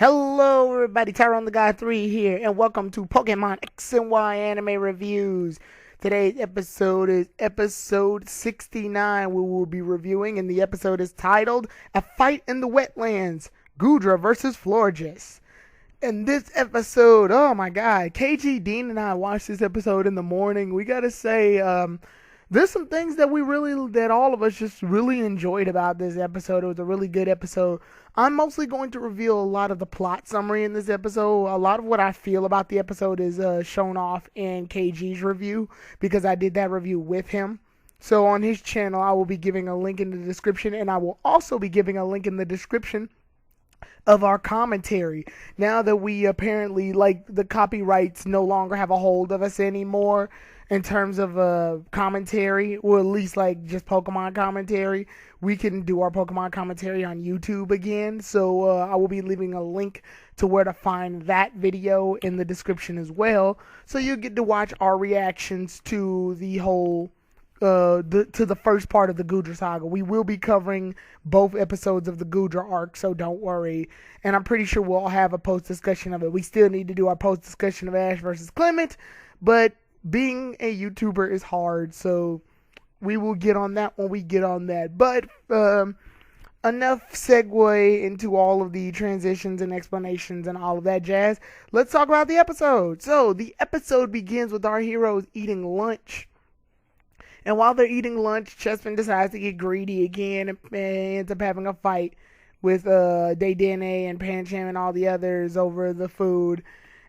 Hello everybody, Tyrone the Guy 3 here, and welcome to Pokemon X and Y Anime Reviews. Today's episode is episode 69 we will be reviewing, and the episode is titled, A Fight in the Wetlands, Goodra vs. Florges. And this episode, oh my god, KG, Dean, and I watched this episode in the morning. We gotta say, there's some things that all of us just really enjoyed about this episode. It was a really good episode. I'm mostly going to reveal a lot of the plot summary in this episode. A lot of what I feel about the episode is shown off in KG's review because I did that review with him. So on his channel, I will be giving a link in the description, and I will also be giving a link in the description of our commentary. Now that we apparently, the copyrights no longer have a hold of us anymore in terms of commentary, or at least just Pokemon commentary, we can do our Pokemon commentary on YouTube again. So I will be leaving a link to where to find that video in the description as well, so you get to watch our reactions to the whole to the first part of the Goodra saga. We will be covering both episodes of the Goodra arc, so don't worry. And I'm pretty sure we'll have a post-discussion of it. We still need to do our post-discussion of Ash versus Clement, but being a YouTuber is hard, so we will get on that when we get on that. But enough segue into all of the transitions and explanations and all of that jazz. Let's talk about the episode. So the episode begins with our heroes eating lunch. And while they're eating lunch, Chespin decides to get greedy again and ends up having a fight with Dedenne and Pancham and all the others over the food.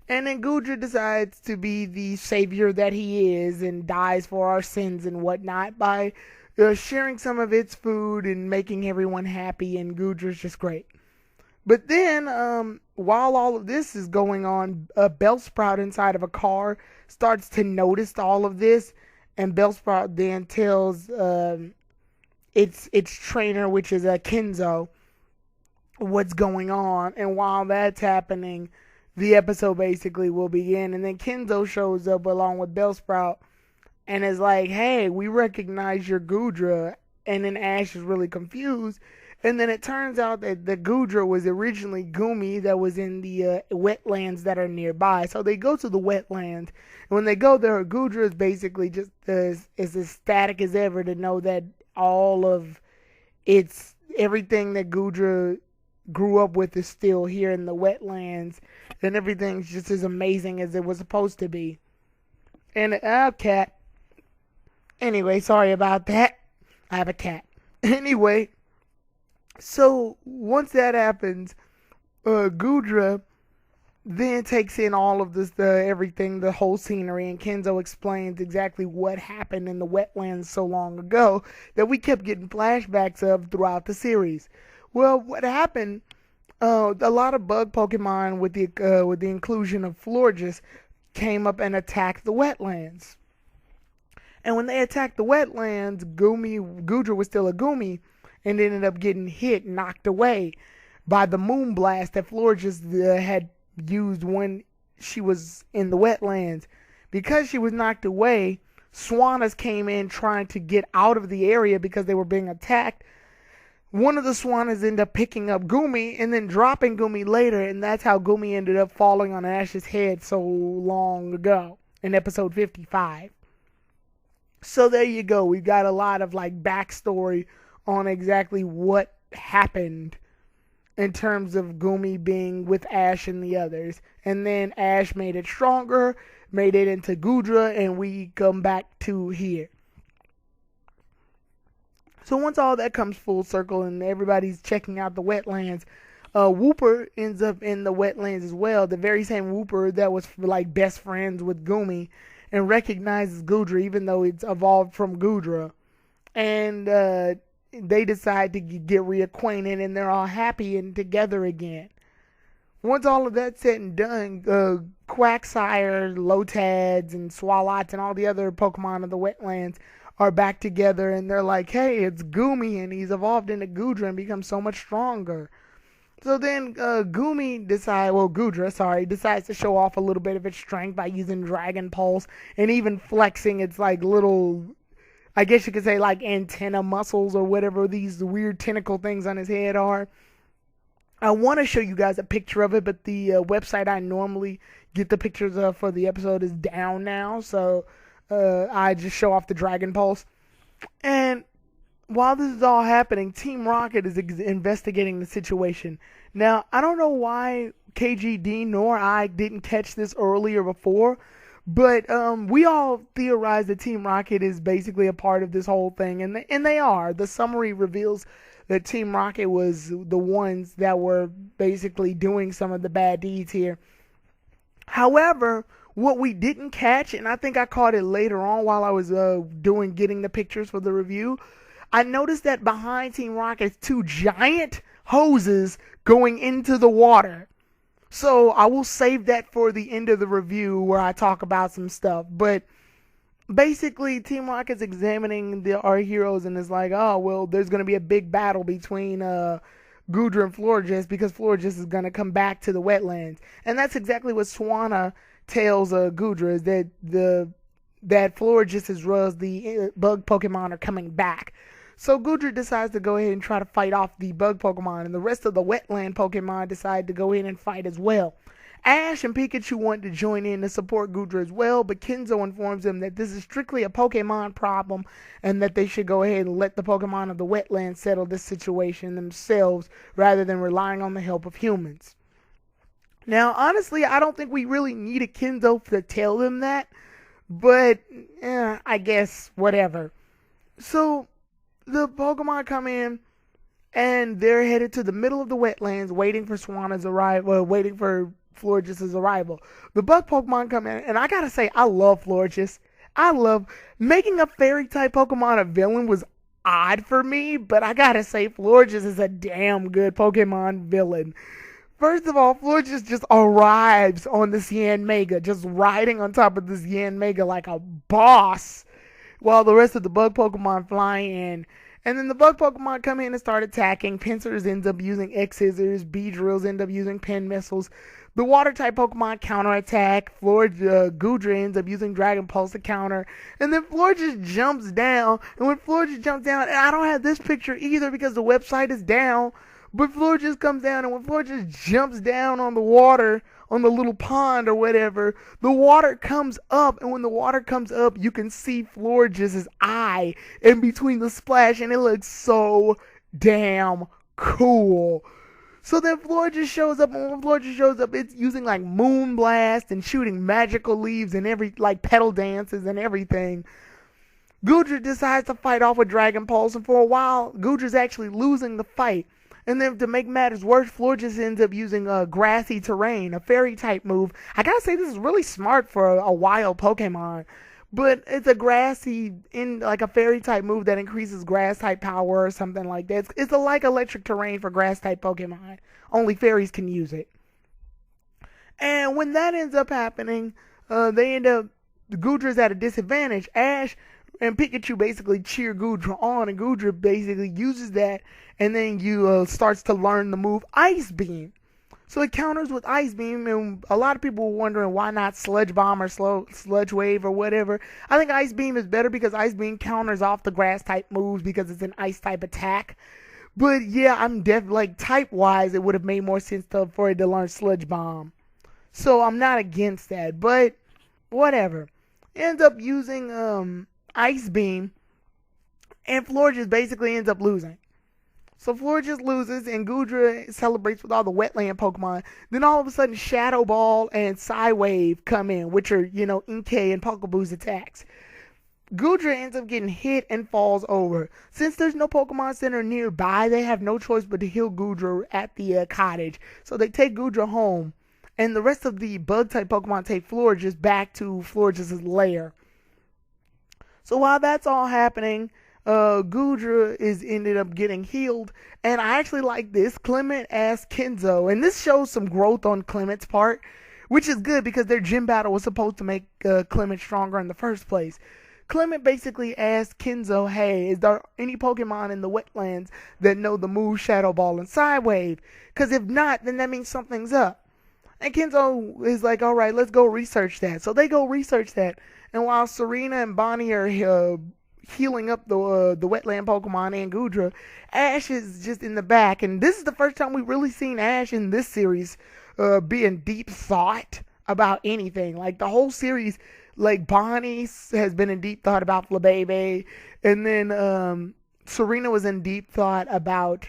And then Goodra decides to be the savior that he is and dies for our sins and whatnot by sharing some of its food and making everyone happy, and Goodra's just great. But then, while all of this is going on, Bellsprout inside of a car starts to notice all of this, and Bellsprout then tells its trainer, which is Kenzo, what's going on. And while that's happening, the episode basically will begin. And then Kenzo shows up along with Bellsprout and is like, hey, we recognize your Goodra. And then Ash is really confused. And then it turns out that the Goodra was originally Gumi that was in the wetlands that are nearby. So they go to the wetlands. And when they go there, Goodra is basically just as ecstatic as ever to know that all of everything that Goodra grew up with is still here in the wetlands. And everything's just as amazing as it was supposed to be. And cat. Anyway, sorry about that. I have a cat. Anyway. So once that happens, Goodra then takes in all of this, everything, the whole scenery, and Kenzo explains exactly what happened in the wetlands so long ago that we kept getting flashbacks of throughout the series. Well, what happened? A lot of bug Pokemon with the inclusion of Florges came up and attacked the wetlands. And when they attacked the wetlands, Goodra was still a Gumi, and ended up getting knocked away by the moon blast that Florges had used when she was in the wetlands. Because she was knocked away, Swannas came in trying to get out of the area because they were being attacked. One of the Swannas ended up picking up Gumi and then dropping Gumi later, and that's how Gumi ended up falling on Ash's head so long ago in episode 55. So there you go. We've got a lot of backstory on exactly what happened in terms of Gumi being with Ash and the others. And then Ash made it stronger, made it into Goodra, and we come back to here. So once all that comes full circle and everybody's checking out the wetlands, Wooper ends up in the wetlands as well. The very same Wooper that was best friends with Gumi and recognizes Goodra even though it's evolved from Goodra. And they decide to get reacquainted, and they're all happy and together again. Once all of that's said and done, Quagsire, Lotads, and Swalots, and all the other Pokemon of the wetlands are back together, and they're like, hey, it's Gumi, and he's evolved into Goodra and become so much stronger. So then Goodra decides to show off a little bit of its strength by using Dragon Pulse, and even flexing its little, I guess you could say antenna muscles or whatever these weird tentacle things on his head are. I want to show you guys a picture of it, but the website I normally get the pictures of for the episode is down now, so I just show off the Dragon Pulse. And while this is all happening, Team Rocket is investigating the situation. Now, I don't know why KGD nor I didn't catch this earlier before, but we all theorize that Team Rocket is basically a part of this whole thing, and they are. The summary reveals that Team Rocket was the ones that were basically doing some of the bad deeds here. However, what we didn't catch, and I think I caught it later on while I was getting the pictures for the review, I noticed that behind Team Rocket's two giant hoses going into the water. So I will save that for the end of the review where I talk about some stuff. But basically, Team Rocket's examining our heroes and is like, oh, well, there's going to be a big battle between Gudra and Florges because Florges is going to come back to the wetlands. And that's exactly what Swanna tells Gudra, is that Florges as well as the bug Pokemon are coming back. So Gudra decides to go ahead and try to fight off the bug Pokemon, and the rest of the wetland Pokemon decide to go in and fight as well. Ash and Pikachu want to join in to support Gudra as well, but Kenzo informs them that this is strictly a Pokemon problem and that they should go ahead and let the Pokemon of the wetlands settle this situation themselves rather than relying on the help of humans. Now, honestly, I don't think we really needed Kenzo to tell them that, but I guess whatever. So the Pokemon come in and they're headed to the middle of the wetlands waiting for Swanna's arrival, waiting for Florges' arrival. The bug Pokemon come in, and I gotta say, I love Florges. I love making a fairy type Pokemon a villain was odd for me, but I gotta say, Florges is a damn good Pokemon villain. First of all, Florges just arrives on this Yanmega, just riding on top of this Yanmega like a boss, while the rest of the bug Pokemon fly in. And then the bug Pokemon come in and start attacking. Pincers ends up using X-Scissors. Beedrills end up using Pen Missiles. The Water-type Pokemon counterattack. Gudra ends up using Dragon Pulse to counter. And then Florges jumps down. And when Florges jumps down, and I don't have this picture either because the website is down, but Florges comes down, and when Florges jumps down on the water, on the little pond or whatever, the water comes up, and when the water comes up, you can see Florges' eye in between the splash, and it looks so damn cool. So then Florges shows up, and when Florges shows up, it's using like Moonblast and shooting magical leaves and like petal dances and everything. Gudra decides to fight off with Dragon Pulse, and for a while, Gudra's actually losing the fight. And then to make matters worse, Florges ends up using Grassy Terrain, a fairy type move. I gotta say, this is really smart for a wild Pokemon. But it's a like a fairy type move that increases grass type power or something like that. It's like electric terrain for grass type Pokemon. Only fairies can use it. And when that ends up happening, Gudra's at a disadvantage. Ash and Pikachu basically cheer Gudra on, and Gudra basically uses that, and then starts to learn the move Ice Beam. So it counters with Ice Beam, and a lot of people were wondering why not Sludge Bomb or Sludge Wave or whatever. I think Ice Beam is better because Ice Beam counters off the grass type moves because it's an ice type attack. But yeah, I'm definitely, like, type wise, it would have made more sense for it to learn Sludge Bomb. So I'm not against that, but whatever. Ends up using Ice Beam, and Florges basically ends up losing. So Florges loses, and Gudra celebrates with all the wetland Pokemon. Then all of a sudden, Shadow Ball and Psywave come in, which are, Inkay and Pokeboost attacks. Gudra ends up getting hit and falls over. Since there's no Pokemon Center nearby, they have no choice but to heal Gudra at the cottage. So they take Gudra home, and the rest of the Bug-type Pokemon take Florges back to Florges' lair. So while that's all happening, Gudra ended up getting healed, and I actually like this. Clement asked Kenzo, and this shows some growth on Clement's part, which is good because their gym battle was supposed to make Clement stronger in the first place. Clement basically asked Kenzo, hey, is there any Pokemon in the wetlands that know the move Shadow Ball and Psywave? Because if not, then that means something's up. And Kenzo is like, alright, let's go research that. So they go research that, and while Serena and Bonnie are healing up the wetland Pokemon and Goodra, Ash is just in the back. And this is the first time we've really seen Ash in this series be in deep thought about anything. Like the whole series, like Bonnie has been in deep thought about Flabebe, and then Serena was in deep thought about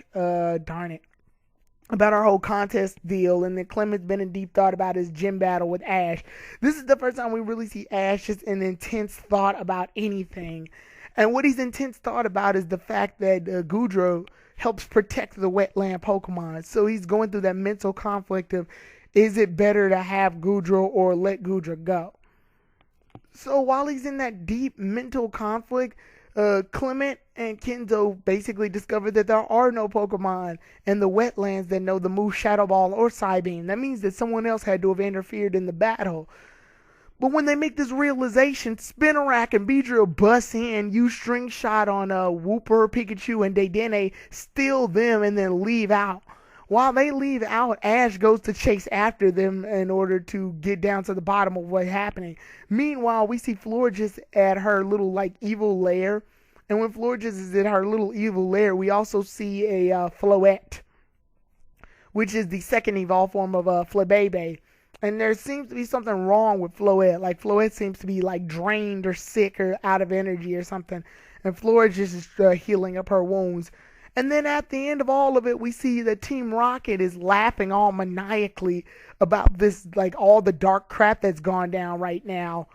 about our whole contest deal, and then Clement's been in deep thought about his gym battle with Ash. This is the first time we really see Ash just in intense thought about anything. And what he's intense thought about is the fact that Goodra helps protect the wetland Pokemon. So he's going through that mental conflict of, is it better to have Goodra or let Goodra go? So while he's in that deep mental conflict, Clement and Kenzo basically discovered that there are no Pokemon in the wetlands that know the move Shadow Ball or Psybeam. That means that someone else had to have interfered in the battle. But when they make this realization, Spinarak and Beedrill bust in, use String Shot on Wooper, Pikachu, and Dedenne, steal them, and then leave out. While they leave out, Ash goes to chase after them in order to get down to the bottom of what's happening. Meanwhile, we see Florges at her little like evil lair. And when Florges is at her little evil lair, we also see a Floette, which is the second evolved form of Flabebe. And there seems to be something wrong with Floette. Like Floette seems to be like drained or sick or out of energy or something. And Florges is healing up her wounds. And then at the end of all of it, we see that Team Rocket is laughing all maniacally about this, like all the dark crap that's gone down right now.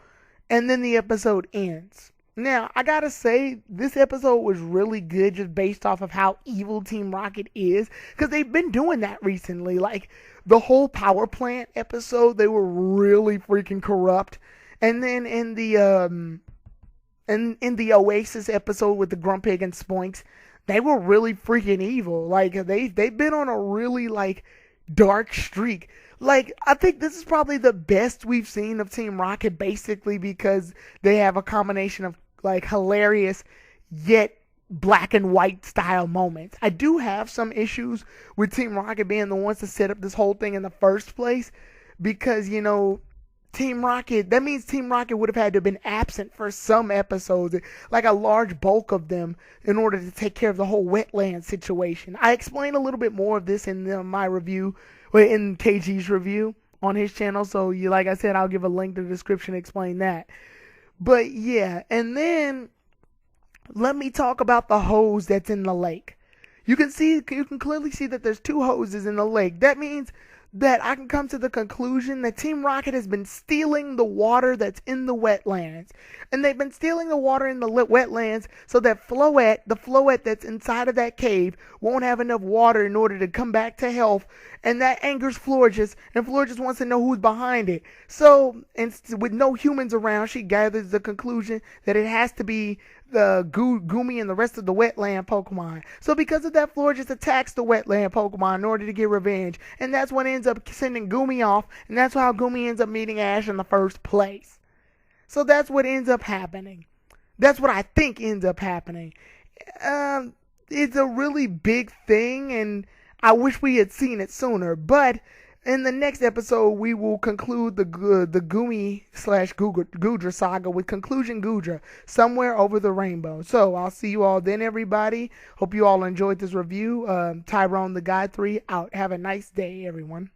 And then the episode ends. Now, I gotta say, this episode was really good just based off of how evil Team Rocket is. Because they've been doing that recently. Like, the whole power plant episode, they were really freaking corrupt. And then in the Oasis episode with the Grumpig and Spoinks, they were really freaking evil. Like, they've been on a really, like, dark streak. Like, I think this is probably the best we've seen of Team Rocket, basically because they have a combination of, like, hilarious yet black and white style moments. I do have some issues with Team Rocket being the ones to set up this whole thing in the first place because, you know, Team Rocket, that means Team Rocket would have had to have been absent for some episodes, like a large bulk of them, in order to take care of the whole wetland situation. I explain a little bit more of this in my review, in KG's review on his channel, so like I said, I'll give a link to the description to explain that. But yeah, and then let me talk about the hose that's in the lake. You can clearly see that there's two hoses in the lake. That means that I can come to the conclusion that Team Rocket has been stealing the water that's in the wetlands. And they've been stealing the water in the wetlands so that the Floette that's inside of that cave, won't have enough water in order to come back to health. And that angers Florges, and Florges wants to know who's behind it. So, and with no humans around, she gathers the conclusion that it has to be the Goomy and the rest of the wetland Pokemon. So because of that, Florges attacks the wetland Pokemon in order to get revenge. And that's what ends up sending Goomy off. And that's how Goomy ends up meeting Ash in the first place. So that's what ends up happening. That's what I think ends up happening. It's a really big thing, and I wish we had seen it sooner. But in the next episode, we will conclude the Goomy / Goodra saga with Conclusion Goodra, Somewhere Over the Rainbow. So I'll see you all then, everybody. Hope you all enjoyed this review. Tyrone the Guy 3 out. Have a nice day, everyone.